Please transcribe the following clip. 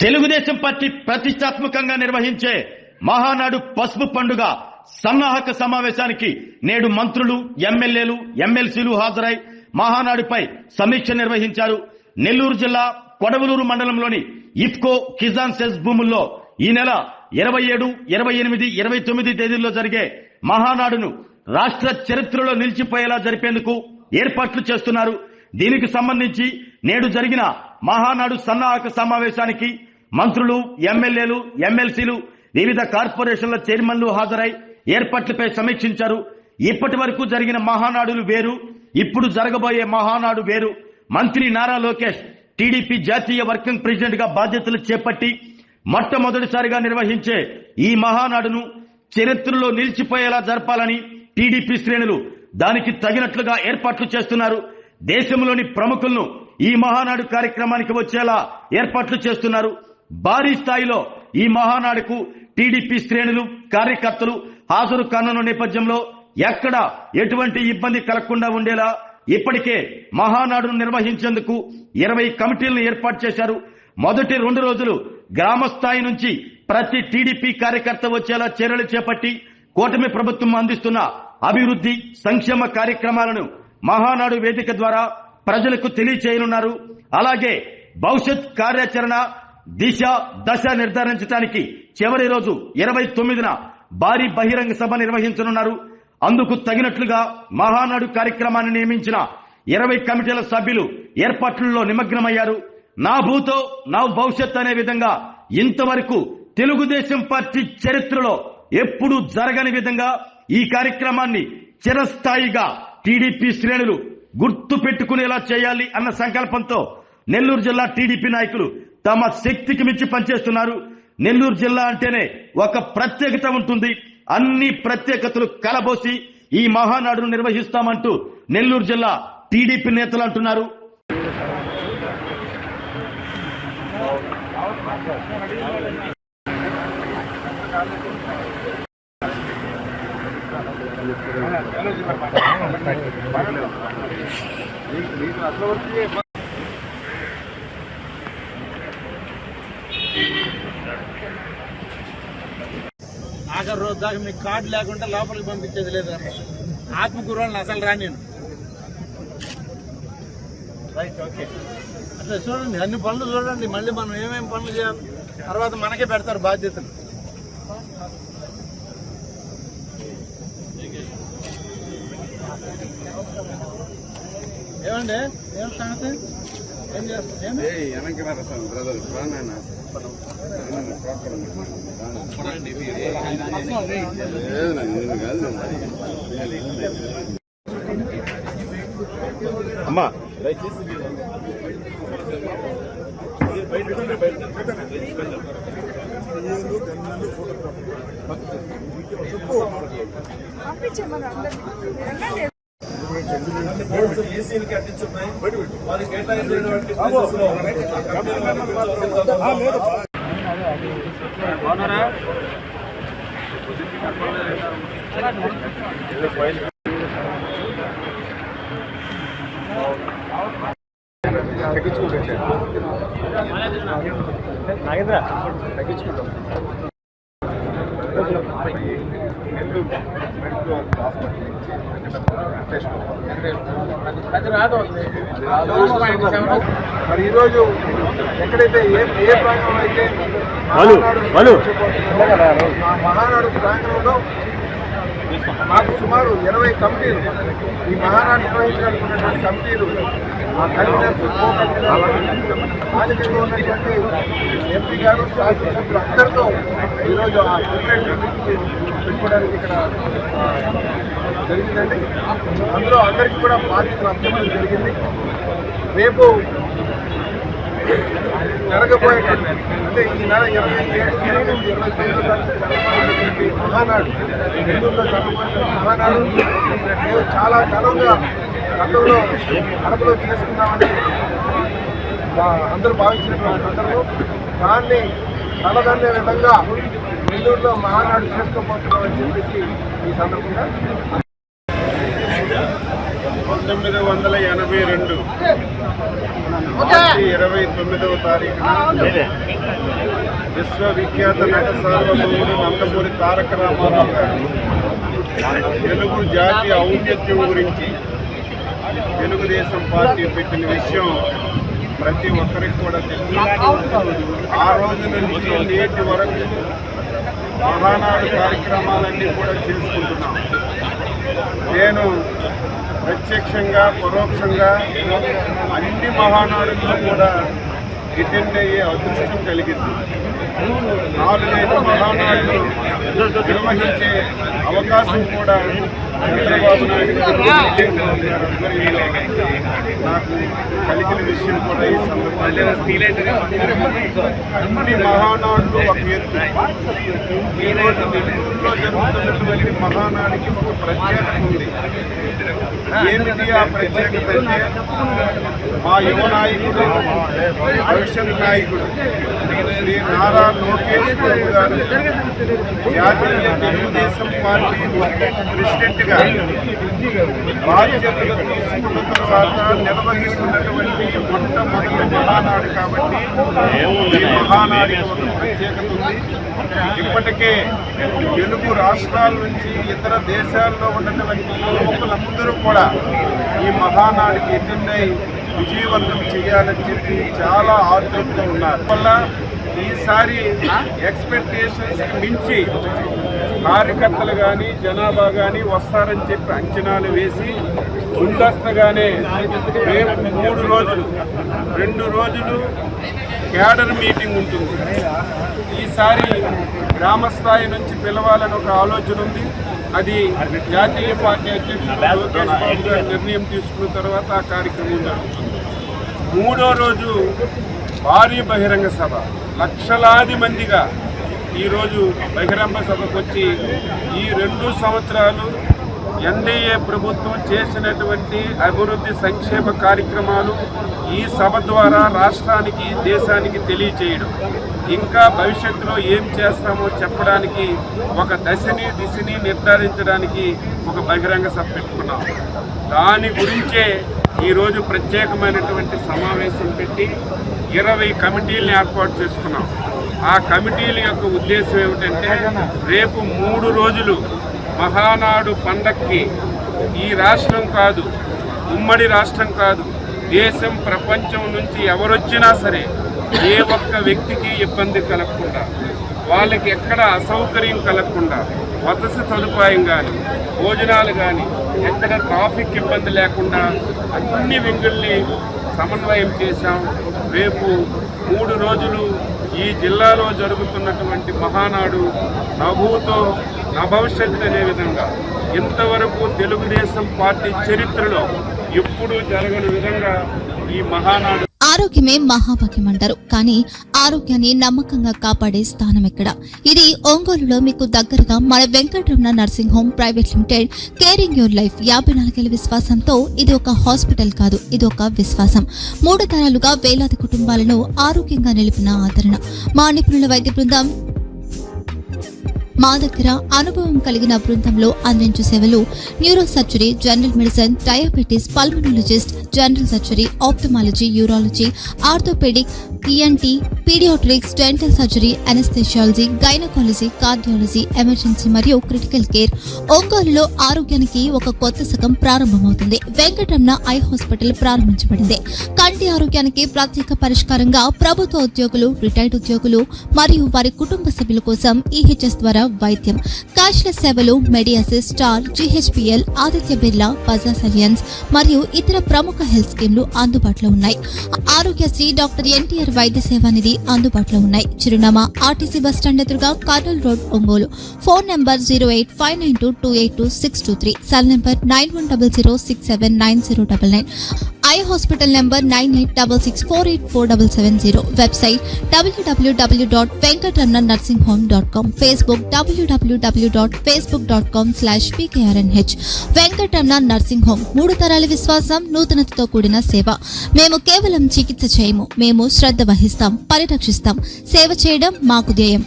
Telugu Desam party ప్రతిష్టాత్మకంగా నిర్వహించే మహానాడు పసుపు పండుగ సన్నాహక సమావేశానికి నేడు మంత్రులు, ఎమ్మెల్యేలు, ఎమ్మెల్సీలు హాజరై మహానాడుపై సమీక్ష నిర్వహించారు. నెల్లూరు జిల్లా కొడవలూరు మండలంలోని ఇఫ్కో కిసాన్ సెస్ భూముల్లో ఈ నెల 27, 28, 29 తేదీల్లో జరిగే మహానాడును రాష్ట్ర చరిత్రలో నిలిచిపోయేలా జరిపేందుకు ఏర్పాట్లు చేస్తున్నారు. దీనికి సంబంధించి నేడు జరిగిన మహానాడు సన్నాహక సమావేశానికి మంత్రులు, ఎమ్మెల్యేలు, ఎమ్మెల్సీలు, వివిధ కార్పొరేషన్ల చైర్మన్లు హాజరై ఏర్పాట్లపై సమీక్షించారు. ఇప్పటి వరకు జరిగిన మహానాడులు వేరు, ఇప్పుడు జరగబోయే మహానాడు వేరు. మంత్రి నారా లోకేష్ టీడీపీ జాతీయ వర్కింగ్ ప్రెసిడెంట్ గా బాధ్యతలు చేపట్టి మొట్టమొదటిసారిగా నిర్వహించే ఈ మహానాడును చరిత్రలో నిలిచిపోయేలా జరపాలని టీడీపీ శ్రేణులు దానికి తగినట్లుగా ఏర్పాట్లు చేస్తున్నారు. దేశంలోని ప్రముఖులను ఈ మహానాడు కార్యక్రమానికి వచ్చేలా ఏర్పాట్లు చేస్తున్నారు. భారీ స్థాయిలో ఈ మహానాడుకు టీడీపీ శ్రేణులు, కార్యకర్తలు హాజరు కానున్న నేపథ్యంలో ఎక్కడ ఎటువంటి ఇబ్బంది కలగకుండా ఉండేలా ఇప్పటికే మహానాడును నిర్వహించేందుకు 20 కమిటీలను ఏర్పాటు చేశారు. మొదటి 2 రోజులు గ్రామ స్థాయి నుంచి ప్రతి టీడీపీ కార్యకర్త వచ్చేలా చర్యలు చేపట్టి కూటమి ప్రభుత్వం అందిస్తున్న అభివృద్ధి, సంక్షేమ కార్యక్రమాలను మహానాడు వేదిక ద్వారా ప్రజలకు తెలియచేయనున్నారు. అలాగే భవిష్యత్ కార్యాచరణ దిశ, దశ నిర్ధారించడానికి చివరి రోజు 29న భారీ బహిరంగ సభ నిర్వహించనున్నారు. అందుకు తగినట్లుగా మహానాడు కార్యక్రమాన్ని నియమించిన 20 కమిటీల సభ్యులు ఏర్పాట్లలో నిమగ్నమయ్యారు. నా భూతో నా భవిష్యత్ అనే విధంగా ఇంతవరకు తెలుగుదేశం పార్టీ చరిత్రలో ఎప్పుడూ జరగని విధంగా ఈ కార్యక్రమాన్ని చిరస్థాయిగా టీడీపీ శ్రేణులు గుర్తు పెట్టుకునేలా చేయాలి అన్న సంకల్పంతో నెల్లూరు జిల్లా టీడీపీ నాయకులు తమ శక్తికి మించి పనిచేస్తున్నారు. నెల్లూరు జిల్లా అంటేనే ఒక ప్రత్యేకత ఉంటుంది. అన్ని ప్రత్యేకతలు కలబోసి ఈ మహానాడును నిర్వహిస్తామంటూ నెల్లూరు జిల్లా టీడీపీ నేతలు అంటున్నారు. ఆఖరి రోజు దాకా మీకు కార్డు లేకుండా లోపలికి పంపించేది లేదు. ఆత్మకూరుని అసలు రాని రైట్, ఓకే. అట్లా చూడండి, అన్ని పనులు చూడండి. మళ్ళీ మనం ఏమేమి పనులు చేయాలి తర్వాత మనకే పెడతారు బాధ్యతలు. ఏమండి, ఏం సంగతి? ఏం చేస్తాం? అమ్మా ఏసీలకి అంటించున్నాయి. వారికి కేటాయించినటువంటి మరి ఈరోజు ఎక్కడైతే ఏ ప్రాంగణం అయితే మహానాడు ప్రాంగణంలో మాకు సుమారు 20 కమిటీలు, ఈ మహానాడు నిర్వహించాలనుకున్నటువంటి కమిటీలు, ఆ కన్వీనర్స్, కో కన్వీనర్స్, స్థానికంగా ఉన్నటువంటి ఎంపీ గారు, శాసనసభ్యులు అందరితో ఈరోజు ఆ పెట్టుకోవడానికి ఇక్కడ జరిగిందండి. అందులో అందరికీ కూడా బాధ్యతలు అప్పచెప్పడం జరిగింది. రేపు జరగబోయే అంటే ఈ నెల 27, 28, 29 మహానాడు నెల్లూరులో జరగబోయే మహానాడు మేము చాలా ఘనంగా గతంలో కడపలో చేసుకున్నామని అందరూ భావించినటువంటి సందర్భం. దాన్ని తలదన్నే విధంగా నెల్లూరులో మహానాడు చేసుకోబోతున్నామని చెప్పేసి ఈ సందర్భంగా 1982 మార్చి 29వ తారీఖున విశ్వవిఖ్యాత నట సార్వభౌముడు నందమూరి తారక రామారావు గారు తెలుగు జాతి ఔన్నత్యం గురించి తెలుగుదేశం పార్టీ పెట్టిన విషయం ప్రతి ఒక్కరికి కూడా తెలుసు. ఆ రోజు నుంచి నేటి వరకు మహానాడు కార్యక్రమాలన్నీ కూడా చేసుకుంటున్నాం. నేను ప్రత్యక్షంగా పరోక్షంగా అన్ని మహానాడుల్లో కూడా అటెండ్ అయ్యే అదృష్టం కలిగింది. 4-5 మహానాడులు నిర్వహించే అవకాశం కూడా చంద్రబాబు నాయుడు గారు ఆధ్వర్యంలో నాకు కలిగిన విషయం కూడా ఈ సందర్భంలో అన్ని మహానాడులు ఒక ఎత్తు. ఈరోజు నెల్లూరులో జరుగుతున్నటువంటి మహానాడికి ఒక ప్రత్యేకత ఉంది. ఏమిటి ఆ ప్రత్యేకత అంటే మా యువ నాయకుడు భవిష్యత్ నాయకుడు శ్రీ నారా లోకేష్ బాబు గారు జాతీయ తెలుగుదేశం పార్టీ ప్రెసిడెంట్ గా బాధ్యతలు తీసుకున్న తర్వాత నిర్వహిస్తున్నటువంటి మొట్టమొదటి మహానాడు కాబట్టి ఈ మహానాడికి ఒక ప్రత్యేకత ఉంది. ఇప్పటికే తెలుగు రాష్ట్రాల నుంచి ఇతర దేశాల్లో ఉన్నటువంటి యువకులందరూ కూడా ఈ మహానాడికి అటెండ్ అయి విజయవంతం చేయాలని చెప్పి చాలా ఆతృతగా ఉన్నారు. వల్ల ఈసారి ఎక్స్పెక్టేషన్స్ మించి కార్యకర్తలు కానీ జనాభా కానీ వస్తారని చెప్పి అంచనాలు వేసి ముందస్తుగానే రేపు 3 రోజులు 2 రోజులు క్యాడర్ మీటింగ్ ఉంటుంది. ఈసారి గ్రామ స్థాయి నుంచి పిలవాలని ఒక ఆలోచన ఉంది. అది జాతీయ పార్టీ అధ్యక్షుడు లోకేష్ బాబు గారు నిర్ణయం తీసుకున్న తర్వాత ఆ కార్యక్రమం జరుగుతుంది. 3వ రోజు భారీ బహిరంగ సభ, లక్షలాది మందిగా ఈరోజు బహిరంగ సభకు వచ్చి ఈ 2 సంవత్సరాలు ఎన్డీఏ ప్రభుత్వం చేసినటువంటి అభివృద్ధి సంక్షేమ కార్యక్రమాలు ఈ సభ ద్వారా రాష్ట్రానికి దేశానికి తెలియచేయడం, ఇంకా భవిష్యత్తులో ఏం చేస్తామో చెప్పడానికి ఒక దిశని నిర్ధారించడానికి ఒక బహిరంగ సభ పెట్టుకున్నాం. దాని గురించే ఈరోజు ప్రత్యేకమైనటువంటి సమావేశం పెట్టి 20 కమిటీలను ఏర్పాటు చేసుకున్నాం. ఆ కమిటీల యొక్క ఉద్దేశం ఏమిటంటే రేపు 3 రోజులు మహానాడు పండక్కి ఈ రాష్ట్రం కాదు, ఉమ్మడి రాష్ట్రం కాదు, దేశం ప్రపంచం నుంచి ఎవరొచ్చినా సరే ఏ ఒక్క వ్యక్తికి ఇబ్బంది కలగకుండా, వాళ్ళకి ఎక్కడ అసౌకర్యం కలగకుండా వసతి సదుపాయం కానీ భోజనాలు కానీ ఎక్కడ ట్రాఫిక్ ఇబ్బంది లేకుండా అన్ని వింగుల్ని సమన్వయం చేశాం. రేపు 3 రోజులు ఈ జిల్లాలో జరుగుతున్నటువంటి మహానాడు నభూతో నభవిష్యత్ అనే విధంగా ఇంతవరకు తెలుగుదేశం పార్టీ చరిత్రలో ఎప్పుడూ జరగని విధంగా ఈ మహానాడు. ఆరోగ్యమే మహాభాగ్యం అంటారు, కానీ ఆరోగ్యాన్ని నమ్మకంగా కాపాడే స్థానం ఎక్కడ? ఇది ఒంగోలులో మీకు దగ్గరగా మన Venkataramana nursing home private limited. Caring your life 54 ఏళ్ల విశ్వాసంతో ఇది ఒక హాస్పిటల్ కాదు, ఇది ఒక విశ్వాసం. 3 తరాలుగా వేలాది కుటుంబాలను ఆరోగ్యంగా నిలిపిన ఆదరణ. మా నిపుణుల వైద్య బృందం మా దగ్గర అనుభవం కలిగిన బృందంలో అందించే సేవలు neuro surgery, general medicine, diabetes, pulmonologist, general surgery, ophthalmology, urology, orthopaedic, ENT, paediatrics, dental surgery, anaesthesiology, gynaecology, cardiology, emergency మరియు క్రిటికల్ కేర్. ఒంగోలులో ఆరోగ్యానికి ఒక కొత్త శకం ప్రారంభమవుతుంది. వెంకటరమణ ఐ హాస్పిటల్ ప్రారంభించబడింది. కంటి ఆరోగ్యానికి ప్రత్యేక పరిష్కారంగా ప్రభుత్వ ఉద్యోగులు, రిటైర్డ్ ఉద్యోగులు మరియు వారి కుటుంబ సభ్యుల కోసం EHS ద్వారా వైద్యం, క్యాష్లెస్ సేవలు, మెడియాసిస్, Star, GHPL, Aditya Birla, Bajaj Allianz మరియు ఇతర ప్రముఖ హెల్త్ స్కీమ్లు అందుబాటులో ఉన్నాయి. ఆరోగ్యశ్రీ, డాక్టర్ NTR వైద్య సేవా నిధి అందుబాటులో ఉన్నాయి. చిరునామా RTC బస్టాండ్ ఎదురుగా, Kurnool road, Ongole. Phone number 08592282623, cell number 9100679099, eye hospital number 9866484770, website www.venkatramanarsinghome.com, Facebook www.facebook.com/VKRNH. Venkataramana nursing home, 3 తరాల విశ్వాసం, నూతనతతో కూడిన సేవ. మేము కేవలం చికిత్స చేయము, మేము శ్రద్ధ వహిస్తాం, పరిరక్షిస్తాం. సేవ చేయడం మాకు ధ్యేయం.